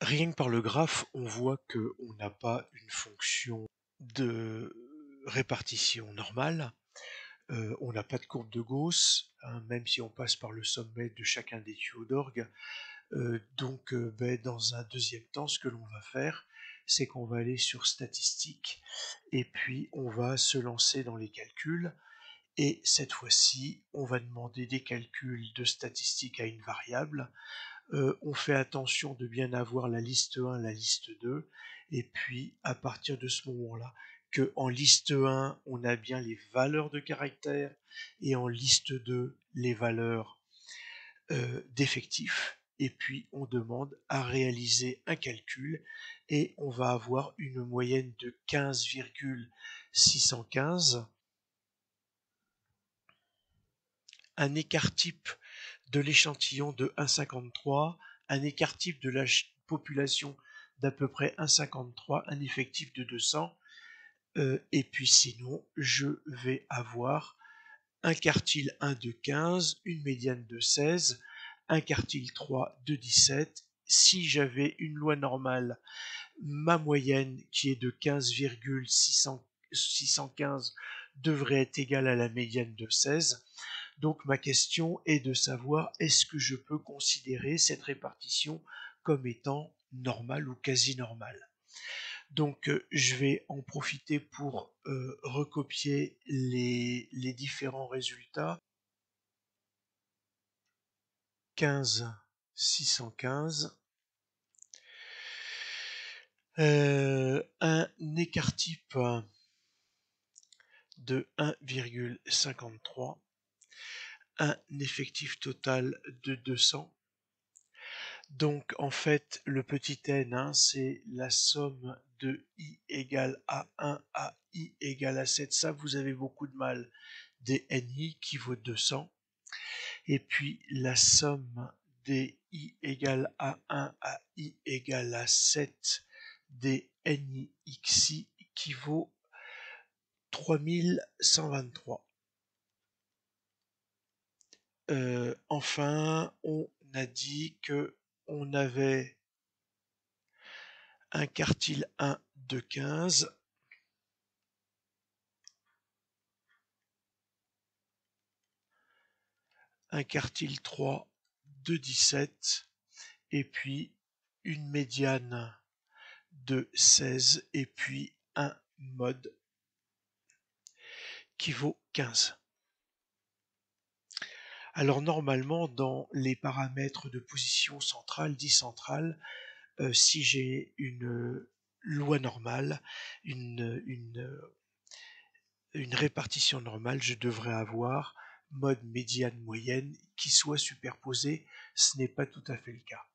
Rien que par le graphe, on voit qu'on n'a pas une fonction de répartition normale. On n'a pas de courbe de Gauss, hein, même si on passe par le sommet de chacun des tuyaux d'orgue. Dans un deuxième temps, ce que l'on va faire, c'est qu'on va aller sur statistiques et puis on va se lancer dans les calculs. Et cette fois-ci, on va demander des calculs de statistiques à une variable. On fait attention de bien avoir la liste 1, la liste 2, et puis à partir de ce moment-là, que en liste 1, on a bien les valeurs de caractères, et en liste 2, les valeurs d'effectifs, et puis on demande à réaliser un calcul, et on va avoir une moyenne de 15,615, un écart type de l'échantillon de 1,53, un écart type de la population d'à peu près 1,53, un effectif de 200, et puis sinon, je vais avoir un quartile 1 de 15, une médiane de 16, un quartile 3 de 17. Si j'avais une loi normale, ma moyenne qui est de 15,615 devrait être égale à la médiane de 16. Donc ma question est de savoir est-ce que je peux considérer cette répartition comme étant normale ou quasi normale. Donc je vais en profiter pour recopier les différents résultats. 15, 615. Un écart type de 1,53. Un effectif total de 200. Donc en fait, le petit n, hein, c'est la somme de i égale à 1 à i égale à 7. Ça, vous avez beaucoup de mal. Des ni qui vaut 200. Et puis la somme des i égale à 1 à i égale à 7 des ni xi qui vaut 3123. Enfin, on a dit que on avait un quartile 1 de 15, un quartile 3 de 17, et puis une médiane de 16, et puis un mode qui vaut 15. Alors normalement, dans les paramètres de position centrale, dit centrale, si j'ai une loi normale, une répartition normale, je devrais avoir mode médiane moyenne qui soit superposé. Ce n'est pas tout à fait le cas.